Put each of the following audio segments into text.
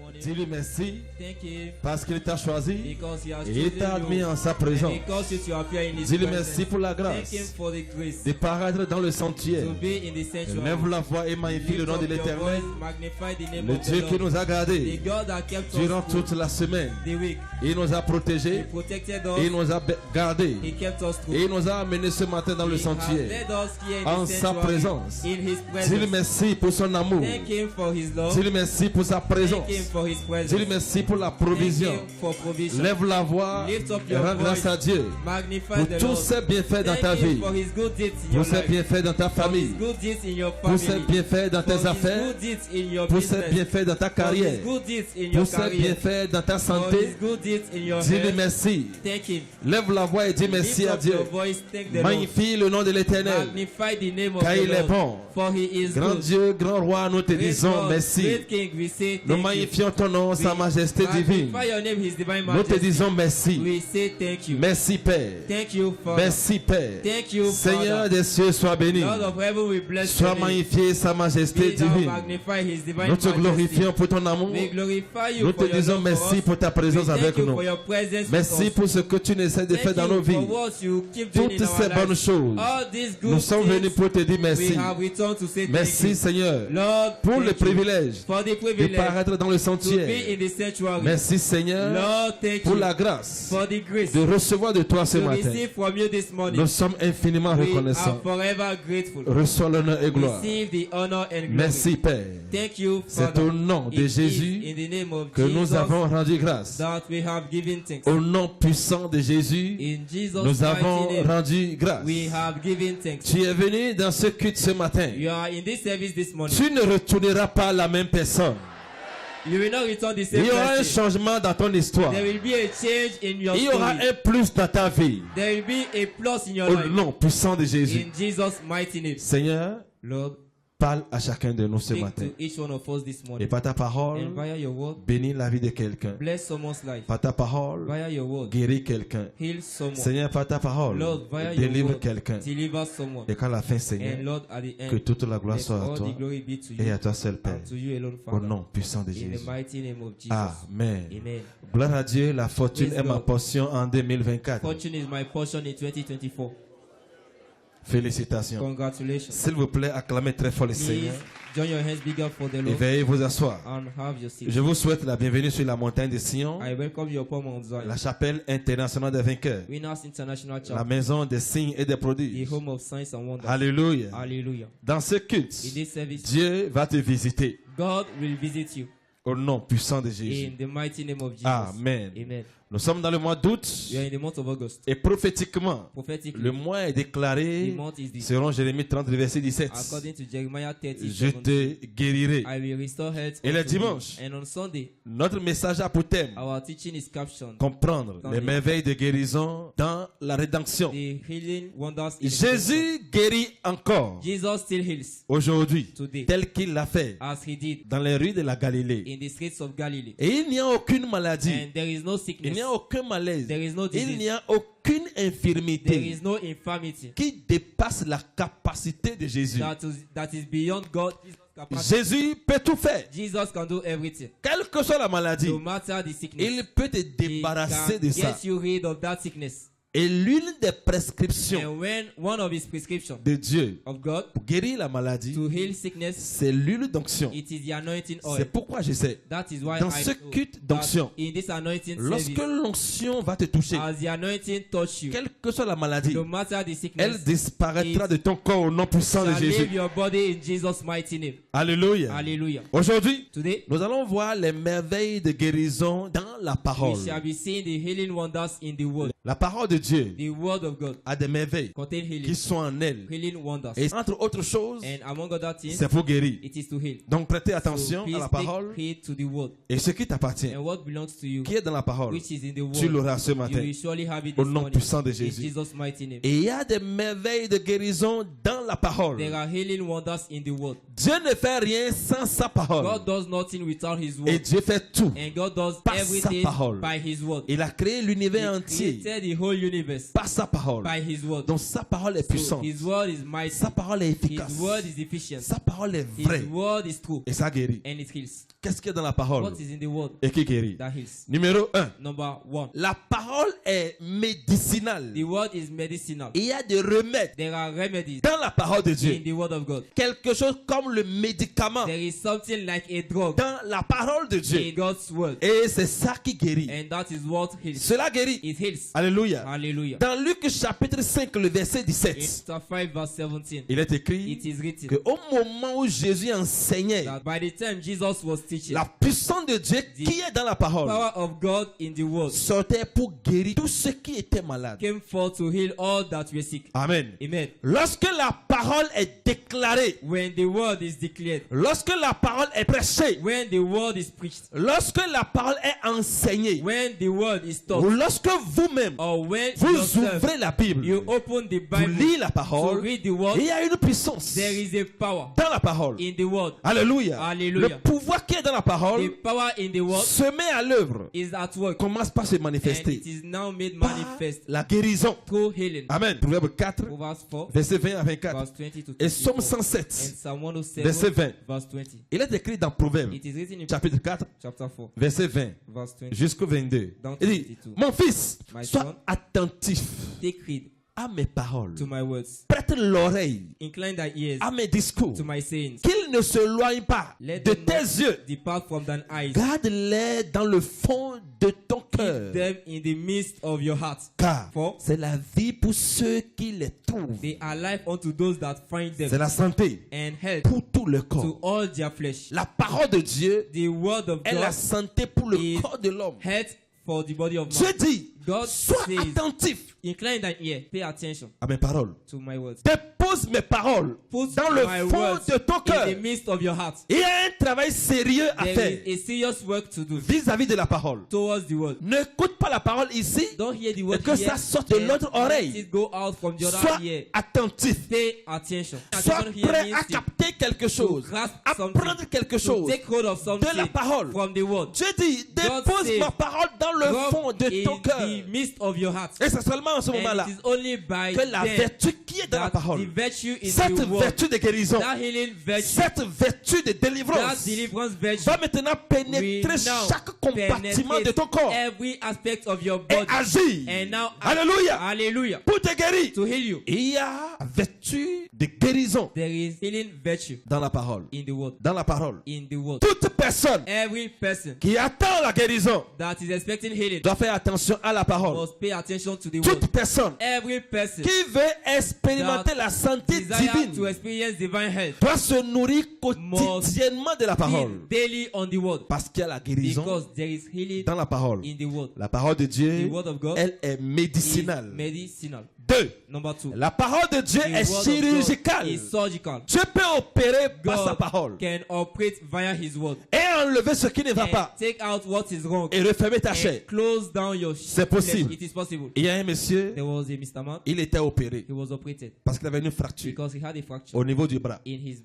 morning. Dis-lui merci Thank Him parce qu'il t'a choisi because He has et il t'a chosen admis you en sa and présence. He caused you to appear in His Dis-lui presence. merci pour la Thank grâce Him for the grace de paraître dans le sanctuaire. to be in the sanctuary. Lève la voix et magnifie le Lift nom de up your l'Éternel, voice, magnify the name le of the Dieu qui Lord. nous a The gardés God that kept durant us toute la semaine. the week. Il nous a He protégés, protected il us. nous a gardés He kept us et il through. nous a amenés ce matin dans le He has sanctuaire. led us here in En the sa sanctuary, présence. in His Dis-lui presence. merci pour son amour. Thank Him for His love. Dis-lui merci pour sa présence. Thank Him for His presence. Dis-lui merci pour la Thank provision. Him for provision. Lève la voix Lift up et your rends grâce voice. à Dieu Magnify pour the tous Lord. ses bienfaits dans Thank ta Him vie, for His good deeds in pour your ses life. bienfaits dans ta For His famille, good deeds in your pour ses family. bienfaits dans For tes His affaires, good deeds in your pour ses business. bienfaits dans ta For carrière, His good deeds in pour your ses career. bienfaits dans ta For His santé. good deeds in your Dis-lui health. merci. Thank Him. Lève la voix et dis merci Lift à up Dieu. your voice. Thank the Lord. Magnifie le nom de l'Éternel. Magnify the name of Car the il est Lord. bon. For He is Grand good. Dieu, grand roi, nous te Great disons God, merci. Great King, we say Nous thank you. magnifions ton nom, sa majesté divine. Magnify your name, His divine Nous te majesty. disons merci. We say thank you. Merci Père. Thank you, Father. Merci Père. Thank you, Seigneur Father. des cieux, sois béni. Lord of heaven, we bless Sois your name. magnifié, sa majesté Be thou divine. magnified, His divine Nous te majesty. glorifions pour ton amour. We glorify you Nous for te your disons love for merci us. pour ta présence We avec thank you nous. for your presence Merci with us. pour ce que tu essaies de faire Thank dans nos you for vies. what you keep doing Toutes in our ces bonnes lives. choses. All these good Nous sommes venus things pour te dire merci. we have returned to say Merci thank you. Seigneur Lord, pour thank le you privilège for the de privilege paraître dans le to be sanctuaire. in the sanctuary. Merci Seigneur Lord, thank pour you la grâce for the grace de recevoir de toi ce to matin. receive from you this morning. Nous sommes infiniment We are reconnaissants. forever grateful. Reçois l'honneur et gloire. Receive the honor and glory. Merci Père. Thank you, C'est Father. au nom de It is Jésus in the name of que nous Jesus avons rendu grâce. that we have given thanks. Au nom puissant de Jésus, In Jesus' nous avons mighty name, rendu grâce. we have given thanks. Tu es venu dans ce culte ce matin. You are in this service this morning. Tu ne retourneras pas la même personne. You will not return the Il same y aura un person. changement dans ton histoire. There will be a change in your Il y aura story. un plus dans ta vie. There will be a plus in your Au life. nom puissant de Jésus. In Jesus' mighty name. Seigneur, Lord, parle à chacun de nous ce speak matin. to each one of us this Et morning. par ta parole, And via your word, bénis la vie de quelqu'un. bless someone's life. Par ta parole, Via your word, guéris quelqu'un. heal someone. Seigneur, par ta parole, Lord, via your délivre word, quelqu'un. deliver someone. Et qu'à la fin, And Seigneur, Lord, at the que end, toute la gloire let soit à all toi the glory be to et you à toi seul, Père. and to you alone, Au Father. nom puissant de In the Jésus. mighty name of Jesus. Amen. Amen. Gloire à Dieu, la fortune Praise est ma God. portion en 2024. Fortune is my portion in 2024. Félicitations. Congratulations. S'il vous plaît, acclamez très fort le Please Seigneur join your hands bigger for the et Lord veuillez vous asseoir. and have your seat. Je vous souhaite la bienvenue sur la montagne de Sion, I welcome you upon Mount Zion. la chapelle internationale des vainqueurs, Winners International la Church, maison des signes et des the prodiges. home of signs and wonders. Alléluia. Hallelujah. Dans ce In culte, this service, Dieu va te visiter God will visit you au nom puissant de Jésus. in the mighty name of Jesus. Amen. Amen. Nous sommes dans le mois d'août You are in the month of August. et prophétiquement, Prophetically, le mois est the déclaré month is this. selon Jérémie 30, verset 17. According to Jeremiah 30, Je te guérirai. I will restore health Et le unto you. dimanche, And on Sunday, notre message a pour thème our teaching is captioned comprendre Dans les les- merveilles de guérison dans la rédemption. the healing wonders in the Jésus guérit encore Jesus still heals aujourd'hui, today tel qu'il l'a fait as he did dans les rues de la Galilée. in the streets of Galilee. Et il n'y a aucune maladie, And there is no il sickness, n'y a aucun malaise, there is no il disease, n'y a aucune there infirmité is no infirmity qui dépasse la capacité de Jésus. that is beyond God's capacity. Jésus peut tout faire. Jesus can do everything. Quelle que soit la maladie, No matter the sickness, il peut te he débarrasser can de ça. get you rid of that sickness. Et l'une des prescriptions And when one of his prescriptions de Dieu of God pour guérir la maladie, to heal sickness, c'est l'huile d'onction. it is the anointing C'est oil. pourquoi je sais, That is why dans I ce know culte that d'onction, in this anointing lorsque service, l'onction va te toucher, as the anointing touch you, quelle que soit la maladie, no matter the elle sickness, disparaîtra de ton corps au nom puissant de shall Jésus. leave your body in Jesus' mighty name. Alléluia. Hallelujah. Aujourd'hui, Today, nous allons voir les merveilles de guérison dans la parole. we shall be seeing the healing wonders in the word. La parole de Dieu The word of God a des merveilles contain qui healing, sont en elle. healing wonders. Et entre autres choses, And among other things, c'est pour guérir. it is to heal. Donc prêtez So attention please à la take parole heed to the word. et ce qui t'appartient, And what belongs to you, qui est dans la parole, which is in the tu word, l'auras ce you matin. will surely have it Au this nom morning. puissant de In Jésus. Jesus' mighty name. Et il y a des merveilles de guérison dans la parole. There are healing wonders in the word. Dieu ne fait rien sans sa parole. God does nothing without his Et word. Dieu fait tout. And God does Par sa everything parole. by his word. Il a créé l'univers entier Created created the whole universe par sa parole. by His word. Donc sa parole est So puissante. His word is mighty. Sa parole est efficace. His word is efficient. Sa parole est His vraie. word is true. Et ça guérit. And it heals. Qu'est-ce qu'il y a dans la parole What is in the word et qui guérit? that heals? Numéro 1. Number 1. La parole est médicinale. The word is medicinal. Il y a des remèdes There are remedies dans la parole de Dieu. in the word of God. Quelque chose comme le médicament There is something like a drug dans la parole de in Dieu. God's word. Et c'est ça qui guérit. And that is what heals. Cela guérit. It heals. Alléluia. Hallelujah. Dans Luc chapitre 5, le verset In 17, chapter 5 verse 17, il est écrit it is written qu'au moment où Jésus enseignait, that by the time Jesus was teaching, la puissance de Dieu qui est dans la parole power of God in the word sortait pour guérir tous ceux qui étaient malades. came forth to heal all that were sick. Amen. Amen. Lorsque la parole est déclarée, When the word is declared, lorsque la parole est prêchée, when the word is preached, lorsque la parole est enseignée, when the word is ou taught, lorsque vous-même, or when vous yourself ouvrez la Bible, you open the vous Bible lisez la to parole, read the word, il y a une puissance there is a power dans la parole. in the word. Alléluia. Alléluia. Le pouvoir qui est dans la The parole power in the word se met à l'œuvre, is at work, commence par se and manifester it is now made par manifest la guérison. through healing. Amen. Proverbe 4, Proverbs 4 verset 20 à 24. verse 20 to Et Psaume 24. And 107, Psalm 107 verset 20. verse 20. Il est écrit dans Proverbe, It is written in chapitre 4, chapter 4 verset 20 verse 20. jusqu'au 22. Down Il to dit, 22. mon fils, My sois son, attentif take heed à mes paroles. to my words. Prête l'oreille Incline thy ears à mes discours. to my sayings. Qu'il ne se loigne pas Let de them tes not yeux. depart from thine eyes. Garde-les dans le fond de ton cœur. Keep them in the midst of your heart. Car For c'est la vie pour ceux qui les trouvent. they are life unto those that find C'est them, la santé and health pour tout le to corps. all their flesh. La parole de Dieu The word of est la God santé pour le is corps de l'homme. health for the body of Dieu man. dit, God sois says, attentif incline thine ear, pay attention à mes paroles. to my words. Dépose mes paroles Put dans le my fond words de ton cœur. in the midst of your heart. Il y a un travail sérieux à There faire is a serious work to do vis-à-vis de la parole. towards the word. N'écoute pas la parole ici Don't hear the word et que here, ça sorte de and l'autre let oreille. it go out from the Sois other ear. attentif. Pay attention. Sois Attention here prêt means à to capter quelque chose. grasp Apprendre quelque to chose take hold of something de la parole. from the word. Dieu dit, God dépose says, ma parole dans le fond Drop de ton in cœur. the midst of your heart. Et c'est seulement en ce moment-là And it is only by que la then vertu qui est dans la that parole, the virtue is cette the word. vertu de guérison, That healing virtue, cette vertu de that délivrance deliverance virtue va maintenant pénétrer will now chaque compartiment de ton corps every aspect of your et body. agir. And now, Alléluia. hallelujah, Pour te guérir. to heal you. Il y a vertu de guérison There is healing virtue dans la parole. in the word. Dans la parole. In the word. Toute personne Every person qui attend la guérison that is expecting healing doit faire attention à la parole. must pay attention to the word. Toute personne Every person qui veut expérimenter that la santé desire to divine experience divine health doit se nourrir quotidiennement de la parole. feed daily on the word, Parce qu'il y a la guérison because there is healing dans la parole. in the word. La parole de Dieu, The word of God elle est Is médicinale. medicinal. 2. Number 2, La parole de Dieu the est word of chirurgicale. God is surgical. Dieu peut opérer par sa God parole can operate via his word et enlever ce qui ne va and pas take out what is wrong et refermer ta chair. and close down your C'est flesh. possible. It is possible. Il y a un monsieur, There was a Mr. Man. il était opéré He was operated parce qu'il avait une fracture because he had a fracture au niveau du bras. in his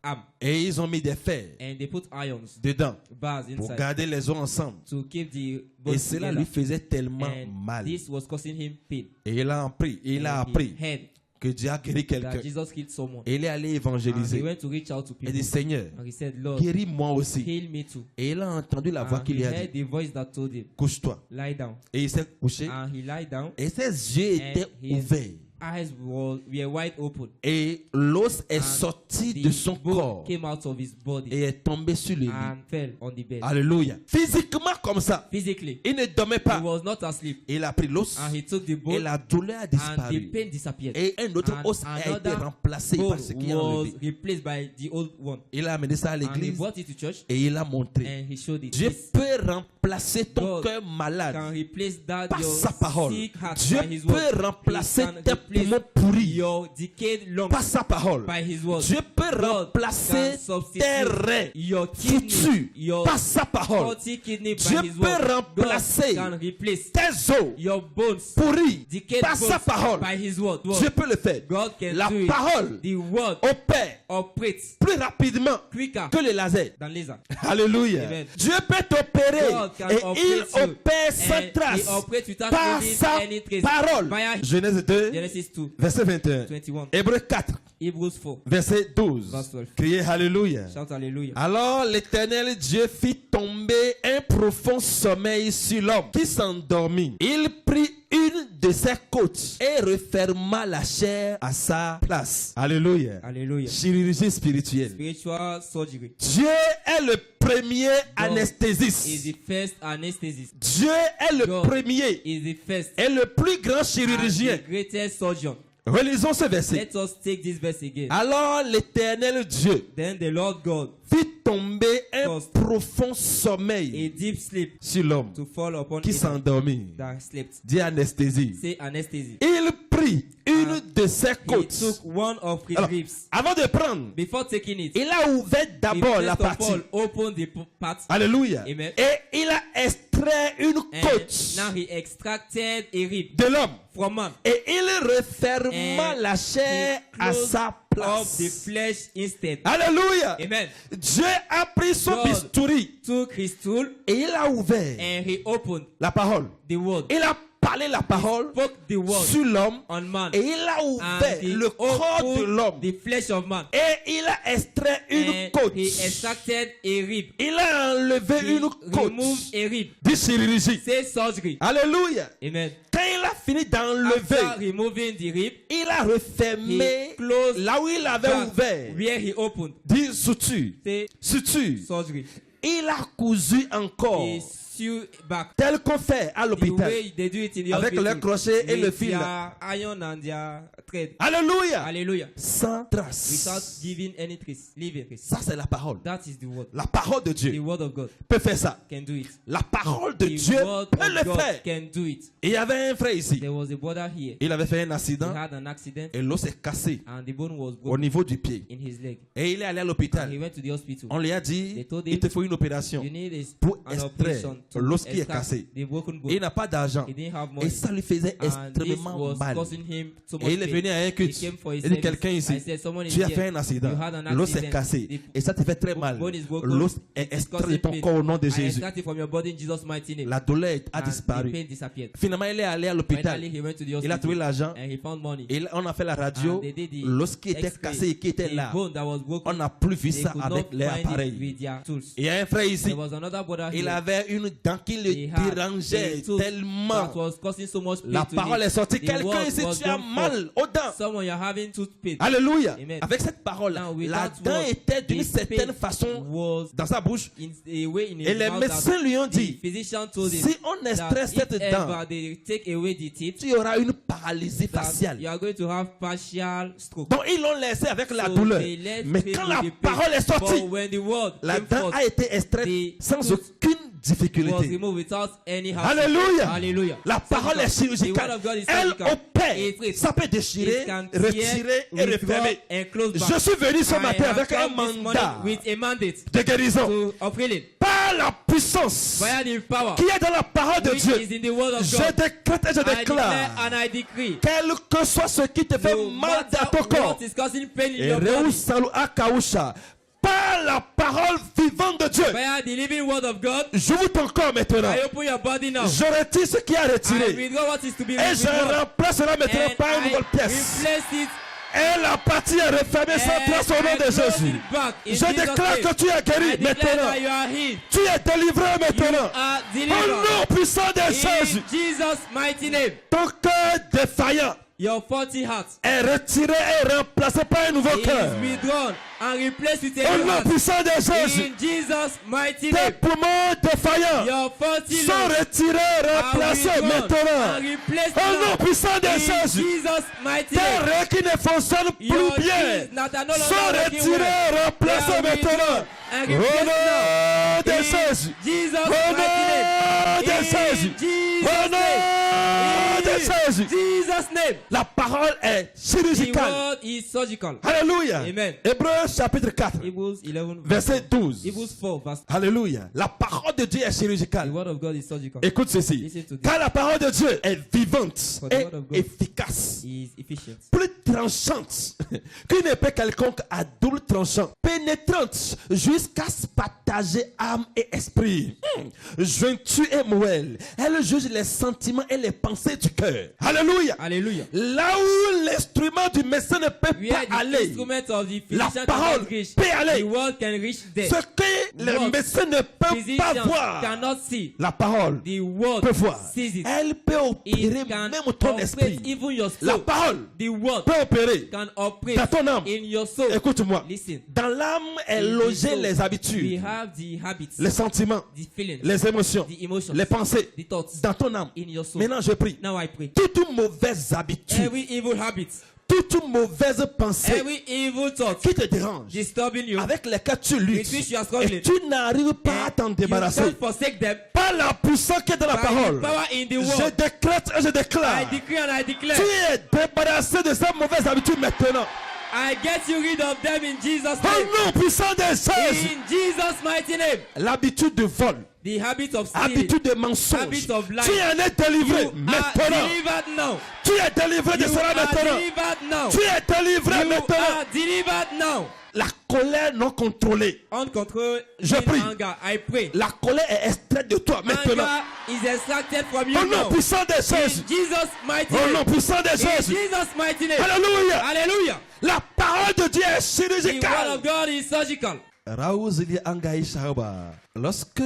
arm, Et ils ont mis des fers and they put irons, dedans bars pour inside garder les os ensemble. to keep the Et body cela together. lui faisait tellement And mal. this was causing him pain. Et il a appris, il a And appris he heard que Dieu a guéri that quelqu'un. Jesus healed someone. Et il est allé And he évangéliser. went to reach out to Il people. dit, Seigneur, And he said, Lord, guéris-moi aussi. heal me too. Et il a entendu la voix And qui he lui a heard dit, the voice that told him, couche-toi. lie down. Et il s'est couché. And he lied down. Et ses yeux étaient his ouverts. Eyes were wide open. Et l'os est And sorti the de son bone corps came out of his body et est tombé sur le lit. and fell on the bed. Alléluia. Physiquement comme ça. Physically, Il ne dormait he pas. was not asleep. Il a pris l'os And he took the et bone la douleur a and the disparu. pain disappeared. Et un autre And os a été another remplacé bone par ce qui est was enlevé. replaced by the old one. Il a amené ça à And he l'église brought it to church et il a montré. and he showed it. Dieu This peut remplacer ton God cœur malade can replace that par your sa parole. sick heart Dieu by his peut word. remplacer He can tes replace poumons pourris your decayed lungs par sa parole. by His word. Dieu peut God remplacer can substitute tes reins your kidney, foutus your par sa parole. faulty kidney Dieu by His peut word. remplacer God can replace tes os your bones, pourris decayed par sa bones parole. by His word. Dieu peut le faire. God can La do it. parole The word opère operates plus rapidement quicker que le laser. than laser. Alléluia. Amen. Dieu peut t'opérer God can et operate il you. opère sans And trace He operates without par leaving sa any trace. parole. Via Genèse 2, Genesis 2, verset 21. 21. Hébreux 4, Hebrews 4, verset 12. verse 12. Criez Alléluia. Shout hallelujah. Alors l'Éternel Dieu fit tomber un profond sommeil sur l'homme qui s'endormit. Il prit une de ses côtes et referma la chair à sa place. Alléluia. Hallelujah. Chirurgie spirituelle. Spiritual surgery Dieu est le premier is anesthésiste. the first anesthetist. Dieu est le God premier is the first et le plus grand and chirurgien. the greatest surgeon. Relisons ce verset. Let us take this verse again. Alors l'Éternel Dieu Then the Lord God fit tomber un Caused profond a sommeil deep sleep sur l'homme to fall upon qui him s'endormit. that slept. Dit anesthésie. Say anesthesia. Il prit une de ses He côtes. took one of his Alors, ribs. avant de prendre, Before taking it, il a ouvert he d'abord la first of partie. all opened the part Alléluia. Amen. Et il a extrait une and côte now he extracted a rib de l'homme. from man. Et il referma And la chair he à closed sa up the place. flesh instead. Alléluia. Amen. Dieu a pris son God bistouri took his tool et il a ouvert and he opened la parole. the word. Il a parlé la parole Spoke the word sur l'homme on man. et il a And ouvert he le corps de opened l'homme the flesh of man. et il a extrait une And côte. he extracted a rib. Il a enlevé He une côte removed a rib. de chirurgie. Say surgery. Alléluia. Amen. Quand il a fini d'enlever, After removing the rib, il a refermé he closed là où il avait back ouvert. where he opened. Dit suture. Say Suture. surgery. Il a cousu encore. He sewed back. Tel qu'on fait à The l'hôpital. way they do it in the Avec hospital. le crochet et with le fil. their iron and their thread. Alléluia. Hallelujah. Sans trace. Without giving any trace, leaving trace. Ça, c'est la parole. That is the word. La parole de The Dieu word of God peut faire ça. can do it. La parole de The Dieu word peut of le God faire. can do it. Et il y avait un frère ici. There was a brother here. Il avait fait un He accident had an accident et l'os s'est cassé and the bone was au broken niveau du pied. in his leg. Et il est allé à And he l'hôpital. went to the hospital. On lui a They dit, told il him, te faut une opération you need pour an extraire operation to l'os qui est extract cassé. the broken Et bone. il n'a pas d'argent. He didn't have Et money. ça lui faisait And this extrêmement was mal. causing him so much Et il est venu pain. à un He culte. came for his Il dit, service. quelqu'un I ici, said, someone is tu as here. fait un accident. You had an L'os est accident. cassé. The Et ça te fait très mal. bone is broken. L'os est It's extrait de causing ton pain. corps au nom de I Jésus. extract it from your body in Jesus' mighty name. La douleur a And the disparu. pain disappeared. Finalement, il est allé à l'hôpital. Finally, he went to the Il a hospital trouvé l'argent. and he found money. Et on a fait la radio. And they did the L'os qui était X-ray. cassé et qui était The là. bone that was broken, On n'a plus vu they ça could avec not les find it appareils. with their tools. Il y a un frère ici. There was another brother Il here. avait une dent qui le He had dérangeait a tooth tellement. that was causing so much pain La to parole him. est sortie. The Quelqu'un word ici, was tu as gone mal forth. aux dents. Someone, you're having tooth pain. Alléluia. Amen. Avec cette parole, Now, with la that dent word, était d'une the certaine pain façon was dans sa bouche. in a way in his Et les mouth médecins that lui ont the dit, physician told him si on extrait that cette if dent, ever they take away the teeth, tu auras une paralysie that faciale. you are going to have partial stroke. Donc ils l'ont laissé avec la So douleur. they let Mais him quand with la the pain. parole est sortie, But when the word la came dent forth, a été extraite the sans tooth aucune was difficulté. removed without any hassle. Alléluia. Hallelujah. La parole est The word chirurgicale. of God is Elle surgical. opère. It- Ça peut It déchirer, can retirer tear, et withdraw, refermer. and close back. Je suis venu ce I matin have avec un come this mandat morning with a mandate de guérison of healing par la puissance via the power qui est dans la parole de which Dieu. is in the word of Je God. décrète et je I declare déclare, and I decree. quel que soit ce qui te fait No mal matter dans ton corps, what is causing pain in et your Reus body, Salou Akausha, par la parole vivante de Dieu, via the living word of God, j'ouvre ton corps maintenant. I open your body now. Je retire ce qui a I retiré withdraw what is to be et je withdrawn. remplace cela maintenant And par une I nouvelle pièce. replace it Et la partie est refermée sans trace au nom and de I close Jésus. it back in Je Jesus' déclare name. que tu es I guéri declare maintenant. that you are healed. Tu es délivré You maintenant. are Au delivered. nom puissant de Jésus, In Jesus' mighty name. ton cœur défaillant Your faulty heart est retiré et remplacé par un nouveau cœur. is withdrawn and replaced with Au a new nom heart. puissant de Jésus, In Jesus' mighty tes name. poumons défaillants Your faulty sont lungs retirés et are remplacés withdrawn maintenant. and replaced Au nom now. puissant de In Jésus, Jesus' mighty tes name. reins qui ne fonctionnent Your plus bien knees that are no sont longer working retirés well. et remplacés They are maintenant. withdrawn and Au replaced nom de In Jésus. Jesus' Au mighty nom name. de In Jésus. Jesus' Au nom name. de In Jésus. Jésus. Jesus' name. La parole est The chirurgicale. word is surgical. Alléluia. Amen. Hébreux chapitre 4, Hebrews 11, verset 12. Hebrews 4, verse. Alléluia. La parole de Dieu est The chirurgicale. word of God is surgical. Écoute ceci. Listen to this. Car la parole de Dieu est vivante For the et word of God efficace, is efficient. plus tranchante qu'une épée quelconque à double tranchant, pénétrante jusqu'à se partager âme et esprit, jointure et moelle. Elle juge les sentiments et les pensées du cœur. Alléluia. Hallelujah. Là où l'instrument du médecin ne peut Where pas the aller, instrument of the la physician parole cannot reach, peut aller. the word can reach there. Ce que les What médecins ne peuvent pas Physicians voir, cannot see. la parole The word peut voir. sees it. Elle peut opérer It can même ton operate esprit. even your La soul. parole The word peut opérer can operate dans ton âme. in your soul. Écoute-moi. Listen. Dans l'âme est In the logé soul, les we habitudes, have the habits, les sentiments, the feelings, les émotions, the emotions, les pensées the thoughts dans ton âme. in your soul. Maintenant, je prie. Now I pray. Toute mauvaise habitude, Every evil habit, toute mauvaise pensée every evil thought qui te dérange, disturbing you, avec lesquelles tu luttes, with which you are struggling, et tu n'arrives pas à t'en you débarrasser, can't forsake them par la puissance qui est dans la by the parole. power in the Je word. décrète et je I déclare. decree and I Tu declare, es débarrassé de cette mauvaise habitude maintenant. I get you rid of them in Jesus' Au name. nom puissant de Jésus. In Jesus' mighty name. L'habitude de vol, The habit of stealing, habitude de mensonge, habit of lying. tu en es délivré you are maintenant. delivered now. Tu es délivré de You cela are maintenant. delivered now. Tu es délivré You maintenant. are delivered now. La colère non contrôlée, Uncontrolled Je prie. anger, I pray. la colère est extraite de toi maintenant. Anger is extracted from you Au nom now. puissant de In Jésus. Jesus' mighty Au nom name. puissant de In Jésus. Jesus' mighty name. Alléluia. Hallelujah. La parole de Dieu est The word chirurgicale. of God is surgical. Raouzili Angaï Shahaba. Lorsque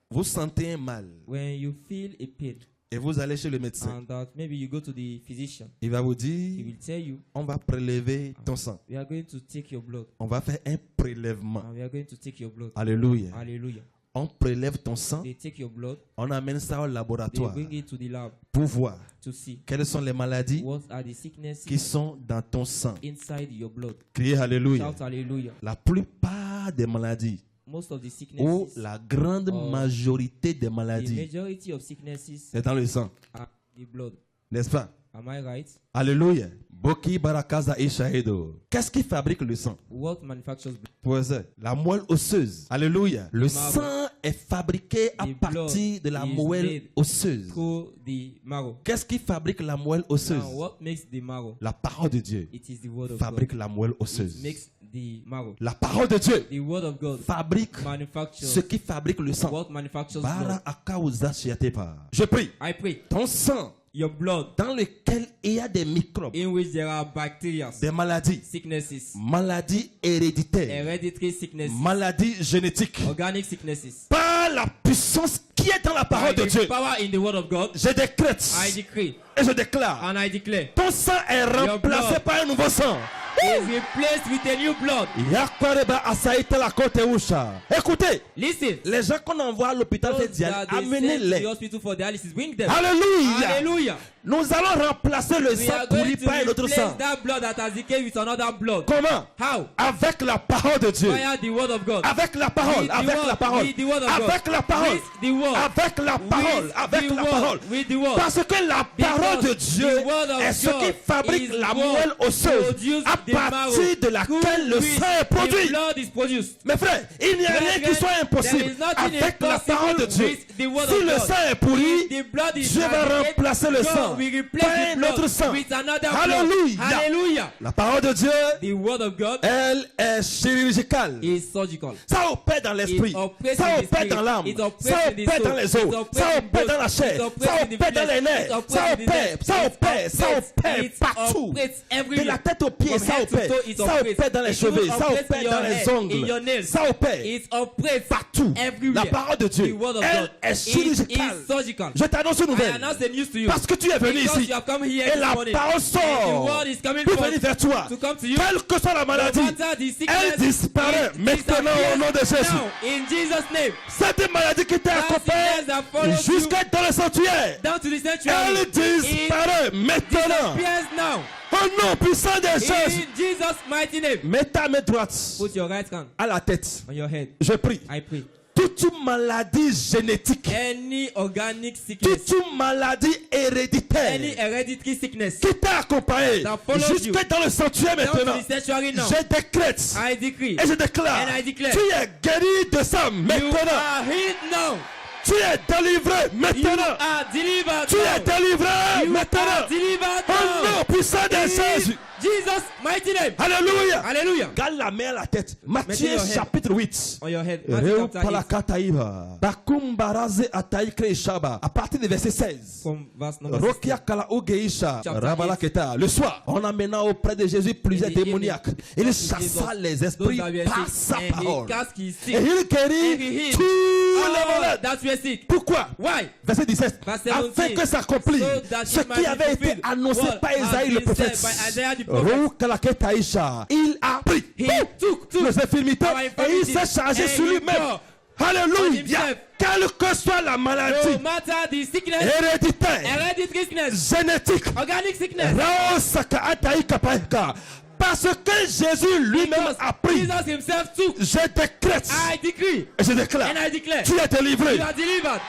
vous sentez un mal When you feel a pain et vous allez chez le médecin, and that maybe you go to the physician, il va vous he dire, will tell you, on va prélever ton sang. we are going to take your blood. On va faire un prélèvement. And we are going to take your blood. Alléluia. Hallelujah. On prélève ton sang, They take your blood, on amène ça au they laboratoire bring it to the lab pour voir to see quelles sont les maladies what are the sicknesses qui sont dans ton sang. inside your blood. Criez Alléluia. Shout hallelujah. La plupart des maladies, Most of the ou sicknesses, la grande Oh. majorité des the maladies, majority of sicknesses c'est dans le sang, are the blood. n'est-ce pas? Am I right? Alléluia. Boki barakaza ishaedo. Qu'est-ce qui fabrique le sang? What manufactures blood? Poisson. La moelle osseuse. Alléluia. Le Marrow. sang est fabriqué à The partir de la blood is moelle made osseuse. Through the marrow. Qu'est-ce qui fabrique la moelle osseuse? Now, what makes the marrow? La parole de Dieu It is the word of fabrique God. la moelle It osseuse. makes the marrow. La parole de Dieu The word of God fabrique manufactures ce qui fabrique le sang. what manufactures Bara blood. akauza shiatepa. Je prie. I pray Ton sang your blood dans lequel il y a des microbes, in which there are bacteria, des maladies, sicknesses, maladies héréditaires, hereditary sicknesses, maladies génétiques, organic sicknesses. par la puissance qui est dans la parole By de the Dieu, power in the word of God, je décrète I decree et je déclare, and I declare ton sang est remplacé blood par un nouveau sang. is replaced with a new blood. Yakwareba asaïta la côte usha. Écoutez, Listen, les gens qu'on envoie à l'hôpital, c'est those d'y that aller, they send to the amenez-les. hospital for dialysis, bring them. Alléluia. Hallelujah. Nous allons remplacer le We sang are going pourri to par un autre replace sang. that blood that has decayed with another blood. Comment? How? Avec la parole de Dieu. Via the word of God. Avec la parole, With the avec word, la parole, with the word of God. avec la parole, With the word. avec la parole, With avec the la word. parole. With the word. Parce que la parole de Dieu the word of est ce qui God fabrique is la what moelle osseuse produce à the partir marrow de laquelle le through sang est which produit. the blood is produced. Mes frères, il n'y a rien qui soit There impossible is nothing avec la impossible parole de Dieu. with the word Si of le God. sang est pourri, If the blood is Dieu va eradicated, remplacer le God sang will replace par the un blood autre sang. with another Alléluia. blood. Hallelujah. La parole de Dieu, The word of God elle est chirurgicale. is surgical. Ça opère dans l'esprit, It operates ça in the opère spirit. dans l'âme, It operates ça in the opère soul. dans les It os, operates ça in opère both. dans la chair, It operates ça in the opère dans flesh. les nerfs, It operates ça in the opère, nerves. ça It opère, ça operates. opère It partout. operates De everywhere. la tête aux pieds, From ça head to opère, toe, it ça operates. opère dans les It cheveux, even ça operates opère in your dans les head, in your ongles, nails. ça opère It operates partout. everywhere. La parole de The Dieu, word of elle God est chirurgicale. is surgical. Je t'annonce une I nouvelle. announce the news to you. Parce que tu es venu Because ici you have come here et this la morning. parole And the sort word is coming pour forth venir vers toi. to come to you. Quelle que soit la maladie, No matter the sickness, elle disparaît it maintenant au nom de disappears Jésus. now, in Jesus' name. Cette maladie qui That sickness that t'accompagne follows you jusqu'à dans le sanctuaire, down to the sanctuary. elle disparaît It maintenant. disappears now. Au nom puissant de Jésus. In Jesus' mighty name. Mets ta main droite Put your right hand à la tête. on your head. Je prie. I pray. toute maladie génétique, Any organic sickness, toute maladie any héréditaire hereditary sickness, qui t'a accompagné that follows jusque you dans le sanctuaire down to maintenant, the sanctuary now, je décrète I decree, et je déclare, and I declare, tu es guéri de ça you maintenant. are healed now. Tu es délivré You maintenant. are delivered Tu es now. délivré You maintenant. are delivered Au now. nom puissant de Jésus. Jesus' mighty name. Alléluia. Hallelujah. Garde la main à la tête. Matthieu your head chapitre 8. On your head. Matthew Reu chapter 8, palakataiba. Bakumbaraze ataikre shaba. À partir du verset 16. from verse number Rokia 16. kala ugeisha. Chapter Rabalaketa. Le soir, on amena auprès de Jésus plusieurs In the démoniaques. evening, Il Jesus, chassa les Those esprits that were par sick, sa and parole. he cast his Et sick. il And he guérit healed tous les all malades. that were sick. Pourquoi? Why? Verset 17. Verse Afin 17. que s'accomplisse So that ce it might qui be avait été fulfilled annoncé what par has Isaïe le been prophète. said by Isaiah the prophet. Roukalaketaïcha. Il a pris He took nos infirmités our et il infirmities s'est chargé and sur he lui-même. bore on Alléluia. himself. Quelle que soit la maladie No matter the sickness, héréditaire, hereditary sickness, génétique, organic sickness, parce que Jésus lui-même because a pris, Jesus himself took, je décrète I decree et je déclare, and I declare, tu es délivré. you are delivered.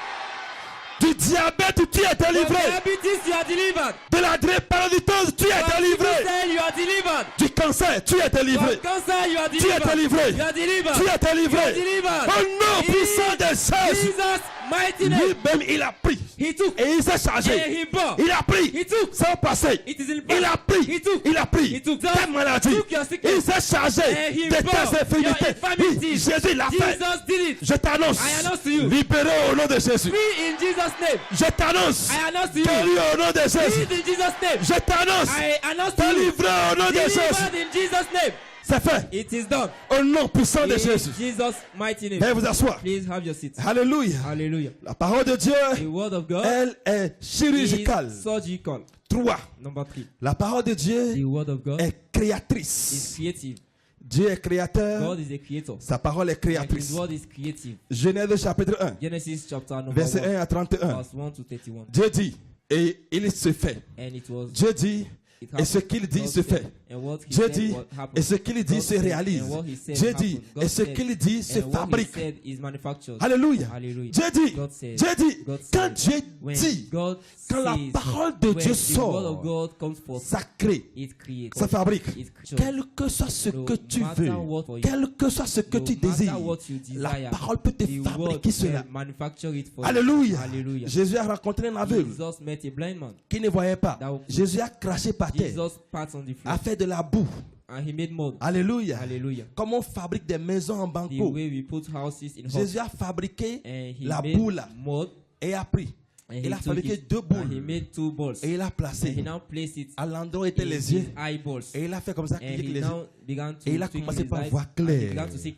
Du diabète, tu es From délivré. diabetes, you are delivered. De la drépanocytose, tu es From délivré. sickle cell, you are delivered. Du cancer, tu es From délivré. cancer, you are Tu es delivered. délivré. You are delivered. Tu es You are délivré. delivered. Au nom In puissant de Jésus, Jesus' mighty name, lui-même il a pris he took et il s'est and chargé. he bore. Il a pris He took. sans passer. It is in Il a pris. He took. Il a pris He took. ta maladie. Took your sickness. Il s'est chargé And he de bore tes infirmités. your infirmities. Oui, Jésus l'a fait. Jesus did it. Je t'annonce. I announce to you. Libéré au nom de Jésus. Free in Jesus' name. Je t'annonce. I announce to you. Guéri au nom de Jésus. Free in Jesus' name. Je t'annonce. I announce to you. Délivré au nom de Jésus. Delivered in Jesus' name. C'est fait. It is done. Au nom puissant de In Jésus. Jesus' mighty name. Veuillez vous asseoir. Please have your seat. Alléluia. Hallelujah. La parole de Dieu, The word of God elle est chirurgicale. is surgical. 3. Number 3. La parole de Dieu The word of God est is créatrice. creative. Dieu est créateur. God is a creator. Sa parole est And créatrice. his word is creative. Genèse chapitre 1, Genesis chapter number verset 1 1, à 31. verse 1 to 31. Dieu dit, et il se fait. And it was Dieu dit, it et ce happened. qu'il dit God se said, fait. and what he Dieu said dit, what happened. et ce qu'il dit God se said, réalise. and what he said Dieu dit, happened. God et ce said, qu'il dit se and what he fabrique. said is manufactured. Alléluia. Hallelujah. Dieu dit, God said, Dieu dit, God quand said, Dieu when dit, God quand la says, parole de when Dieu the word of sort, God comes forth, ça crée, it creates. ça fabrique. It creates. Quel que soit ce No que tu matter veux, what for you, quel que soit ce que no tu matter désires, what you la desire, parole peut te the word fabriquer cela. can manufacture it for you. Alléluia. Hallelujah. Jésus a rencontré un aveugle Jesus met a blind man. qui ne voyait pas. That- Jésus a craché par terre, Jesus spat on the floor a fait de la boue. and he made mud. Alléluia. Hallelujah. Comme on fabrique des maisons en The banco, way we put houses in Jésus house. a fabriqué And he la made boue là mud et a pris. and Il he a took fabriqué it, deux and he boules made two balls. et il a And he placé now placed it à l'endroit où étaient in les yeux his eyeballs. et il a fait comme ça, And cliquer he les yeux. now began to Et il a twinkle commencé his par eyes, voir and he clair. began to see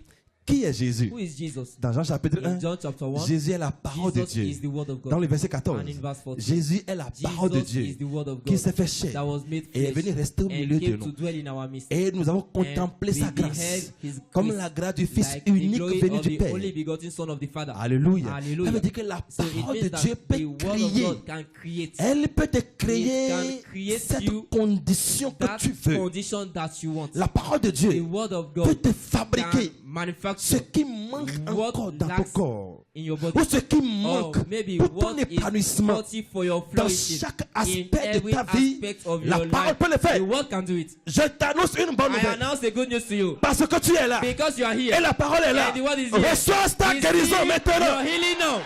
Qui est Jésus? who is Jesus. Dans Jean chapitre In 1, John chapter 1, Jésus est la parole de Jesus Dieu. is the word of God. Dans le verset 14, And in verse 14, Jésus est la parole de Jesus Dieu is the word of qui God s'est fait chair that was made et est flesh venu rester au and milieu de came to nous. dwell in our midst. Et nous avons contemplé And sa we grâce beheld his comme grace la grâce du Fils like the unique glory venu of du the Père. only begotten Son of the Father. Alléluia. Hallelujah. Ça veut dire que la So it parole de means that Dieu the peut word of créer. God can create Elle peut te créer can create cette you condition que that tu veux. condition that you want. La parole de The Dieu word of peut God te can fabriquer ce manufacture qui manque what encore dans ton lacks corps. in your body. Ou ce qui Or manque maybe pour ton what is épanouissement. faulty for your Dans flourishing. chaque In aspect de every ta vie, aspect of la your parole life, peut le faire. the word can do it. Je t'annonce une bonne I nouvelle. announce a good news to you. Parce que tu es là. Because you are here. Et la parole est là. And the word is here. Reçois ta Receive guérison maintenant. your healing now.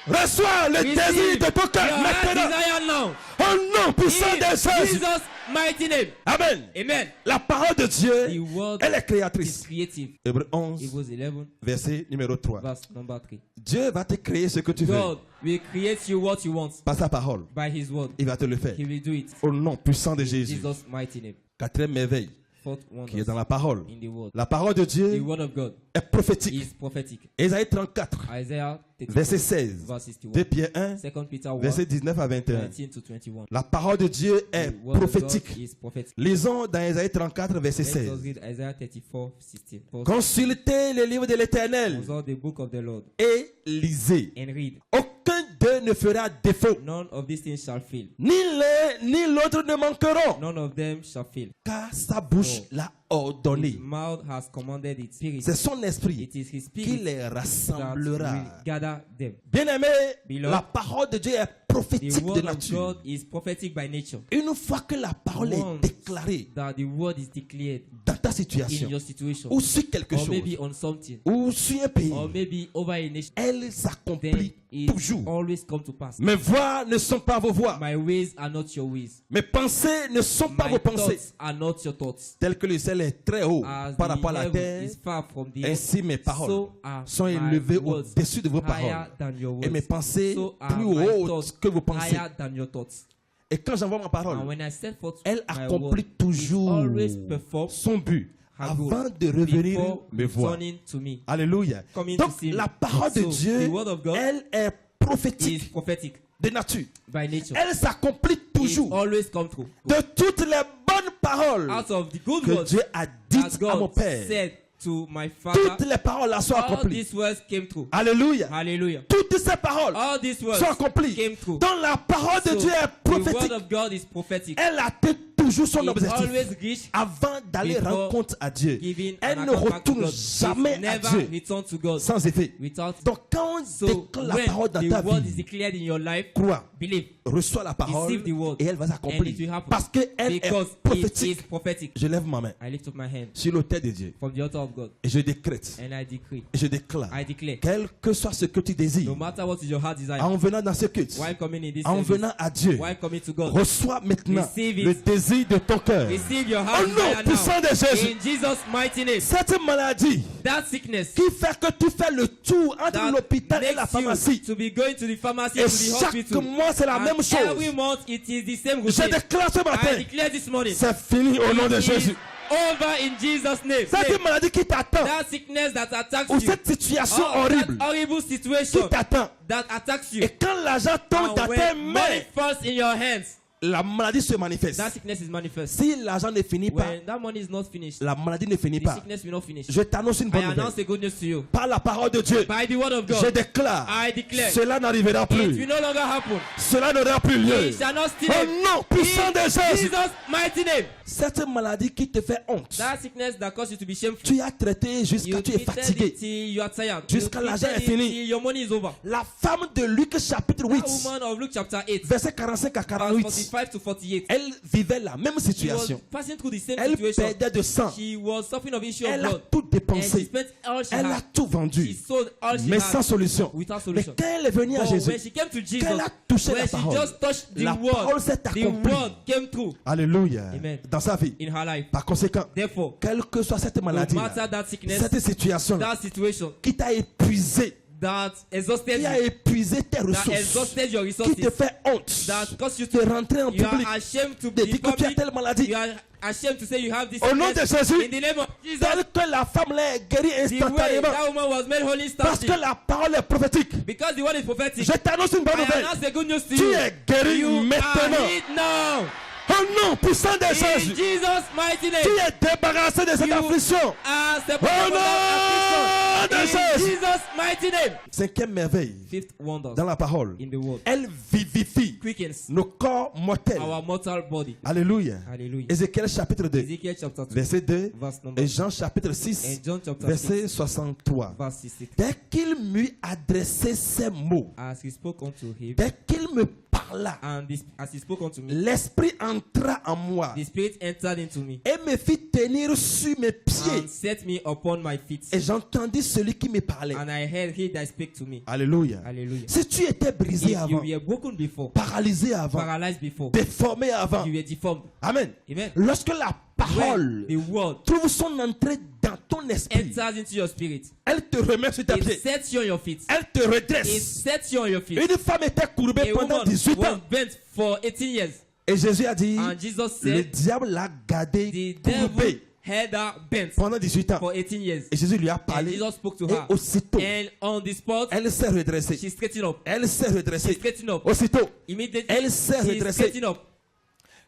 Reçois le Receive désir de ton cœur your heart maintenant. desire now. Au nom puissant In de Jésus. Jesus' mighty name. Amen. Amen. La parole de The Dieu, word elle est is créatrice. creative. Hébreux 11, Hebrews 11, verset numéro 3. verse number 3. Dieu va te créer ce que tu veux God will create you what you want par sa parole. by His word. Il va te le faire. He will do it. Au nom puissant de In Jésus. Jesus' mighty name. Quatrième merveille Fourth qui est dans wonder la parole. in the word. La parole de The Dieu word of God est prophétique. is prophetic. Ésaïe 34, Isaiah 34, verset 16. verse 61. 2 Pierre 1, 2 Peter 1, verset 19 à 21. 19 to 21. La parole de Dieu est The word of prophétique. God is prophetic. Lisons dans Ésaïe 34, verset Let us 16. read Isaiah 34, 16. Consultez le livre de l'Éternel Consult the book of the Lord et lisez. and read. Aucun de ne fera défaut. None of these things shall fail. Ni l'un ni l'autre ne manqueront. None of them shall fail. Car sa bouche l'a His ordonné. mouth has commanded its spirit. C'est son esprit It is his qui spirit les that rassemblera. will gather them. Bien-aimé, Beloved, la parole de Dieu est The prophétique de word of nature. God is prophetic by nature. Une fois que la parole est Once déclarée that the word is declared dans ta in situation, your situation, ou sur quelque or chose, maybe on something, ou sur un pays, or maybe over a nation, elle then s'accomplit it toujours. always come to pass. Mes voix ne sont pas vos voix. My ways are not your ways. Mes pensées ne sont pas My vos pensées. thoughts are not your thoughts. Tel que le ciel est très haut As par the rapport à la heaven terre, is far from the earth, ainsi mes paroles so are sont my élevées words au-dessus de vos higher paroles. than your Et mes words. pensées So are plus my hautes thoughts que vos pensées. higher than your thoughts. Et quand j'envoie ma parole, And when I set forth elle my accomplit word, toujours it always performs son but her goal avant de revenir before me voir. returning to me. Alléluia. Coming Donc to see me. la parole de So, Dieu, the word of God elle est Is prophétique prophetic de nature. by nature. Elle s'accomplit It toujours. always come true. De toutes les bonnes paroles Out of the good que words Dieu a that dites à mon God Père, said to my father, toutes les paroles là sont all accomplies. these words came true. Alléluia. Hallelujah. Toutes ces paroles All these words sont accomplies. came true. Donc la parole de So, Dieu est the word prophétique. of God is prophetic. Elle atteint toujours son It objectif. always reach Avant d'aller before rendre compte à Dieu, giving elle an ne account back to retourne God. jamais It à never Dieu return to God sans effet. without. Donc quand on So déclare la when parole dans the ta word is vie, declared in your life, crois, believe, reçois la parole receive the word, et elle va and it s'accomplir. will happen. Parce qu'elle est Because it is prophétique. prophetic. Je lève ma main I lift up my hand sur l'autel de Dieu from the altar of God et je décrète and I decree, et je déclare, I declare, quel que soit ce que tu no désires, matter what is your heart desire, en venant dans ce culte, while coming in this en service, venant à Dieu, while coming to God, reçois maintenant Receive it. le désir de ton cœur. receive your Au heart nom desire puissant now. de Jésus, In Jesus' mighty name. cette maladie That sickness qui fait que tu fais le tour entre that l'hôpital et la makes pharmacie, you to be going to the pharmacy, et to the chaque hospital, mois c'est la and même every chose, month it is the same je routine. déclare ce I matin, declare this morning, c'est fini au nom de it is Jésus. over in Jesus' name. Cette maladie qui t'attend, That sickness that attacks ou you, cette situation or horrible that horrible qui situation t'attend, that attacks you, et quand l'argent tombe and dans tes when money mains, falls in your hands, la maladie se manifeste. that sickness is manifest. Si l'argent ne finit pas, When that money is not finished, la maladie ne finit the pas. sickness will not finish. Je t'annonce une I bonne nouvelle. announce the good news to you. Par la parole de Dieu, By the word of je God, déclare, I declare, cela n'arrivera it will plus. no longer happen. Cela n'aura plus lieu. It shall not still Au nom puissant de in Jésus. Jesus' mighty name. Cette maladie qui te fait honte, That sickness that causes you to be shameful, tu as traité jusqu'à you tu es treated fatigué. it till you are tired. Jusqu'à You l'argent treated est fini. it till your money is over. La femme de Luc chapitre 8, That woman of Luke chapter 8, verset 45 à verse 48, 45 to 48, elle vivait la même she was situation. passing through the same Elle situation. perdait de sang. She was suffering of issue of Elle a blood. tout And she dépensé. spent all she Elle a had. tout She vendu. sold all she Mais had sans solution. without Mais solution. quand elle est venue à But when Jésus, she came to Jesus, qu'elle a touché when la she parole, just touched the la parole word, s'est the accomplie. word came true Alléluia. Amen. Dans sa vie. in her life. Par conséquent, Therefore, quelle que soit cette no maladie, matter that sickness, cette situation that situation qui t'a épuisé, that exhausted qui a you, épuisé tes that ressources, exhausted your qui te resources, fait honte that caused you de to, rentrer en you public, are ashamed to de be dire que tu as public, telle maladie. you are ashamed to say you have this Au nom de sickness. Jésus, In the name of Jesus, tel que la femme l'a guérie the way instantanément, that woman was made holy parce que instantly, la parole est prophétique. because the word is prophetic. Je t'annonce une bonne I nouvelle. announce the good news to Tu you. es guéri You maintenant. are healed now. Au nom puissant de In Jésus, Jesus' mighty name. tu es débarrassé de cette You affliction. are separated Au from that nom de affliction. In Jésus. Jesus' mighty name. Cinquième merveille Fifth wonder dans la parole. in the world. Elle vivifie Quickens nos corps mortels. our mortal body. Alléluia. Hallelujah. Ézéchiel chapitre 2, Ezekiel chapter 2, verset 2, verse number et Jean chapitre and 6, John chapter 6, verset 63. verse 66. Dès qu'il m'eut adressé ces mots, As he spoke unto him, dès qu'il me parla, and as he spoke unto me, l'esprit entra en moi the Spirit entered into me et me fit tenir sur mes pieds. and set me upon my feet. Et j'entendis celui qui me parlait. And I heard he that spake to me. Alléluia. Hallelujah. Si tu étais brisé If you avant, were broken before, paralysé avant, paralyzed before, déformé avant, you were deformed. Amen. Amen. Lorsque la parole When the word trouve son entrée dans ton esprit, enters into your spirit, elle te remet sur tes it pieds. sets you on your feet. Elle te It redresse. sets you on your feet. Une femme était courbée A pendant woman 18 was ans. bent for 18 years. Et Jésus a dit, And Jesus le said, diable l'a gardée the devil courbée had her bent pendant 18 ans. for 18 years. Et Jésus lui a And parlé. Jesus spoke to Et her. aussitôt, And on the spot, elle s'est redressée. she straightened up. Elle s'est She redressée. straightened up. Aussitôt, Immediately, elle s'est she redressée. straightened up.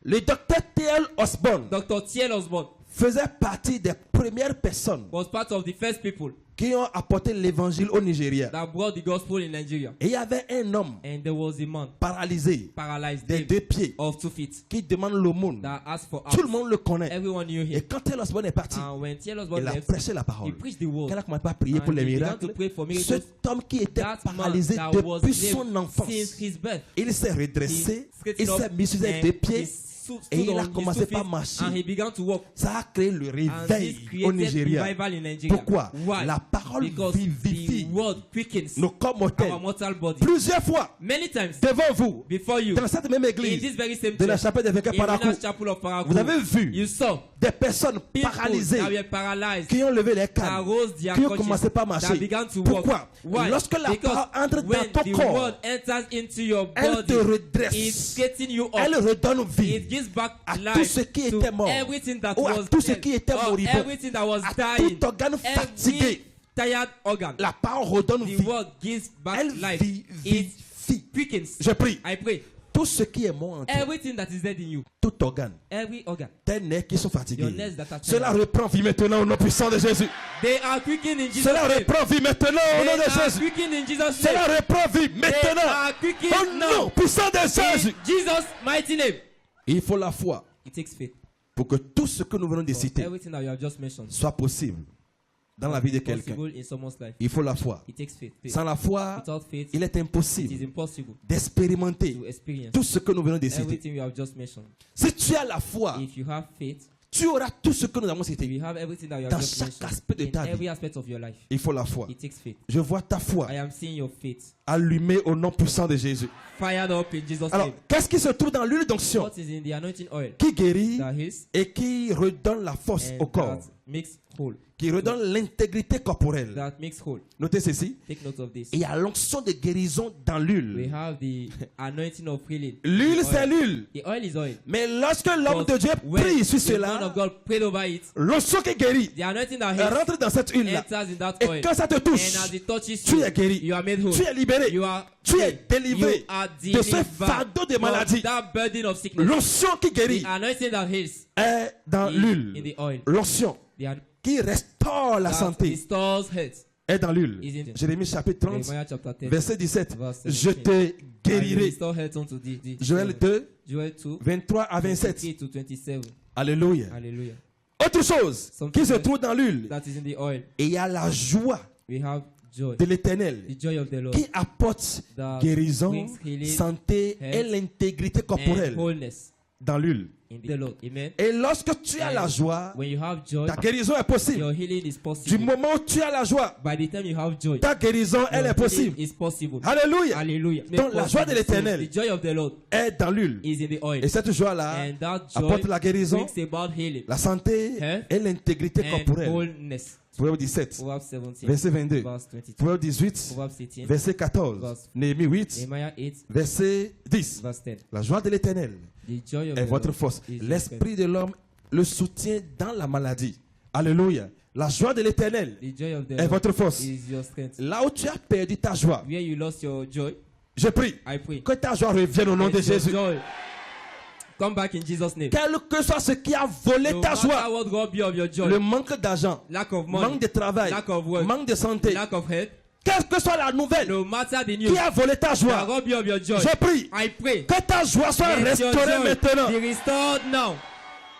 Le docteur T.L. Osborne Dr. T.L. Osborne faisait partie des premières personnes was part of the first people qui ont apporté l'évangile au Nigeria. that brought the gospel in Nigeria. Et il y avait un homme And there was a man paralysé paralyzed des lame, 2 pieds of 2 feet qui demande l'aumône. that asked for Tout le alms. monde le connaît. Everyone knew Et him. quand Taylor Osborne est parti, And when T.L. Osborne il a left, prêché la he parole. preached the word. Quand il a commencé à prier And pour les he began miracles, to pray for miracles. cet homme qui était That man paralysé that was depuis son lame enfance, since his birth, il s'est redressé, he straightened il s'est up mis sur ses and 2 pieds he stood et il on a his commencé 2 par feet marcher. and he began to walk. Ça a créé le And réveil this au created Nigeria. revival in Nigeria. Pourquoi? Why? La parole Because vivifie the word quickens nos corps mortels. our mortal body. Plusieurs fois, Many times devant vous, before you, dans cette même in église this very same de la church, chapelle des Vainqueurs in Parakou, Winners Chapel of Parakou, vous avez vu you saw des personnes people paralysées that were paralyzed, qui ont levé les that cannes, rose their qui ont conscience, commencé par that marcher. began to walk. Pourquoi? Why? Lorsque la Because parole entre when dans ton the corps, word enters into your elle body, te redresse. it's getting you up. Elle redonne vie It gives back à tout life ce qui to était mort, everything that ou à was tout ce dead, qui était or moribond, everything that was à dying, tout organe every fatigué. tired organ. La parole redonne The vie. word gives back Elle life. It vivifie. quickens. Je prie. I pray. Tout ce qui est mort en toi, Everything that is dead in you, tout organe, every organ, tes nerfs qui sont fatigués, your nerves that are cela tired, reprend vie maintenant au nom puissant de Jésus. they are quickened in Jesus' Cela name. reprend vie maintenant au They nom de are Jésus. quickened in Jesus' Cela name. reprend vie They maintenant are au quickened nom now. puissant de Jésus. In Jesus' mighty name. Il faut la foi It takes faith. pour que tout ce que nous venons de For citer everything that you have just mentioned soit possible dans la vie de quelqu'un. possible in someone's life. Il faut la foi. It takes faith. Sans la foi, Without faith, il est it is impossible impossible d'expérimenter to experience tout ce que nous venons de citer. everything you have just mentioned. Si tu as la foi, If you have faith, tu auras tout ce que nous avons if cité. you have everything that you have Dans just chaque mentioned, aspect de in ta vie, every aspect of your life, il faut la foi. it takes faith. Je vois ta foi I am seeing your faith allumée au nom puissant de Jésus. fired up in Jesus' Alors, name. qu'est-ce qui se trouve dans l'huile d'onction What is in the anointing oil qui guérit that heals et qui redonne la force au and corps, that makes whole, qui redonne l'intégrité corporelle? that makes whole. Notez ceci. Take note of this. Il y a l'onction de guérison dans We l'huile. have the anointing of healing. L'huile, The c'est oil. l'huile. The oil is oil. Mais lorsque l'homme de Dieu When prie sur the man cela, of God prayed over it, l'onction qui guérit the anointing that elle heals rentre dans cette huile-là. enters in that Et oil. quand ça te And touche, as it touches tu you, es guéri. you are made whole. Tu es libéré. You are Tu es free. délivré You are de ce delivered fardeau de from maladie. that burden of sickness. L'onction qui guérit The anointing that heals est dans is in l'huile. the oil. L'onction The qui restaure la that santé restores health. est dans l'huile. Is in- Jérémie chapitre 30, Jeremiah chapter 10. verset 17. Verse Je 17. te I will guérirai. restore health unto thee. Joël 2, Joel 2, 23 à 27. 23 to 27. Alléluia. Hallelujah. Autre chose qui se trouve dans l'huile, That is in the oil. et il y a la joie We have joy. de l'éternel The joy of the Lord. qui apporte That guérison, brings healing, santé et health, l'intégrité and corporelle wholeness dans l'huile. in the Lord. Amen. Et lorsque tu as la joie, When you have joy, ta guérison est possible. your healing is Du possible. moment où tu as la joie, By the time you have joy, ta guérison, elle your est possible. healing is possible. Alléluia. Hallelujah. Donc la joie de So l'éternel the joy of the Lord est dans l'huile. is in the oil. Et cette joie-là And that apporte joy la guérison, brings about healing la santé Health et l'intégrité and corporelle. wholeness. Proverbe 17, Proverbs 17, verset 22. verse 22. Proverbe 18, Proverbs 18, verset 14. Verse- Néhémie 8, Nehemiah 8, verset 10. verse 10. La joie de l'éternel The joy of est the votre Lord force. is your L'esprit de l'homme le soutient dans la maladie. Alléluia. La joie de l'éternel strength. The joy of the est Lord votre force. is your strength. Là où tu as perdu ta joie, Where you lost your joy, je prie I pray. que ta joie revienne au nom de Let your Jésus. joy come back in Jesus' name. Quel que soit ce qui a volé No ta matter joie, what God be of your joy, le manque d'argent, lack of money, manque de travail, lack of work, manque de santé, lack of health, quelle que soit la nouvelle no matter the news, qui a volé ta that joie, God be of your joy, je prie I pray. que ta joie soit Let your restaurée joy maintenant. be restored now.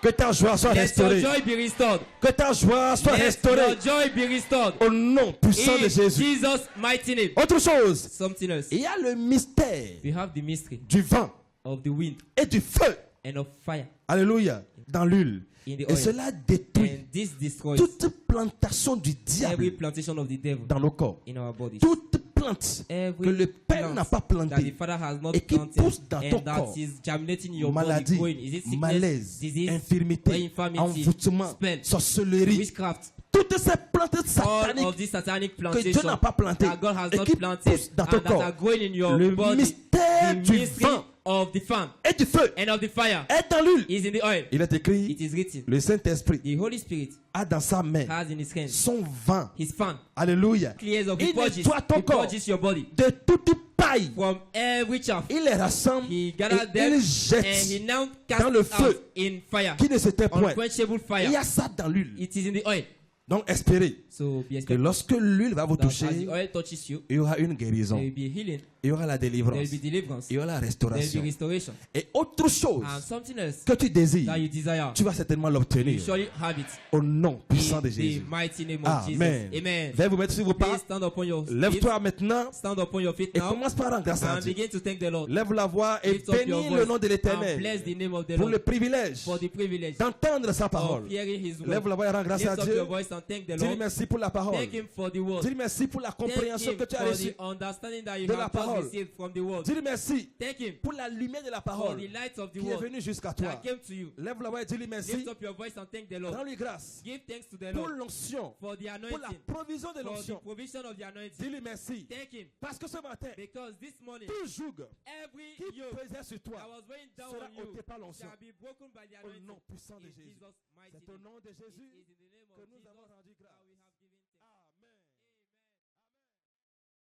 Que ta joie soit Let your restaurée. joy be restored. Que ta joie soit Let restaurée your joy be restored. au nom puissant de In Jésus. Jesus' mighty name. Autre chose, Something else. il y a le mystère We have the mystery du vent of the wind et du feu. and of fire Alléluia. Dans l'huile. in the Et oil. cela détruit And this destroys toute plantation du every diable plantation of the devil dans nos corps. in our bodies. Toute plante que Every le Père plant n'a pas that the plantée Father has not et qui planted pousse dans ton and that corps. is germinating in your Maladie, body, growing. Is it sickness, malaise, disease, infirmité, infirmity, envoûtement, spell, sorcellerie. witchcraft? Toutes ces plantes All sataniques of these satanic que Dieu plantations n'a pas plantées that God has et not qui planted poussent dans ton and that corps. are growing in your Le body. mystère The du mystery vent of the fan et du feu and of the fire est dans l'huile. is in the oil. Il est écrit, It is written. le Saint-Esprit The Holy Spirit a dans sa main has in his hands son vent. his fan. Alléluia. Clears of Il the purges. nettoie ton He corps purges your body de toute paille, from every chaff. il les rassemble He et gathered them il and jette he now dans cast le out feu in fire. qui ne s'éteint point. Unquenchable Il y fire. a ça dans l'huile. It is in the oil. Donc espérez So be que expected lorsque l'huile va vous that as toucher, the oil touches you, il y aura une guérison, there will be healing, il y aura la there délivrance, will be deliverance, il y aura la there will be restauration. restoration. Et autre chose And something else que tu désires, that you desire, tu vas certainement you l'obtenir surely have it. au nom puissant de In the Jésus. mighty name of Amen. Jesus. Amen. Veuillez vous mettre sur vos pas. Please stand upon your feet. Lève-toi maintenant Stand upon your feet et now commence par rendre grâce à and Dieu. begin to thank the Lord. Lève la voix et Lift up your bénis voice le nom de and l'Éternel bless the name of the pour le Lord privilège for the privilege d'entendre sa parole. of hearing His Lève word. la voix et rends grâce Lift à up Dieu. your voice and thank the Dis-lui Lord. merci pour la parole. Thank Him for the word. Dis-lui merci pour la Thank compréhension Him que tu as for reçue the understanding that you de la have just parole. received from the word. Dis-lui merci Thank Him pour la lumière de la for parole the light of the qui est word venue jusqu'à toi. that came to you. Lève la voix et dis-lui merci. Lift up your voice and thank the Lord. Rends-lui grâce Give thanks to the pour Lord l'onction, for the pour la anointing, provision de for the l'onction. provision of the anointing. Dis-lui merci. Thank Him Parce que ce matin, because this morning tout joug every qui yoke pesait sur that toi was weighing down sera on you ôté par l'onction. shall be broken by the Au anointing. nom puissant de In Jésus. Jesus' mighty C'est au name. nom de It Jésus is in the name que of nous Jesus avons rendu grâce.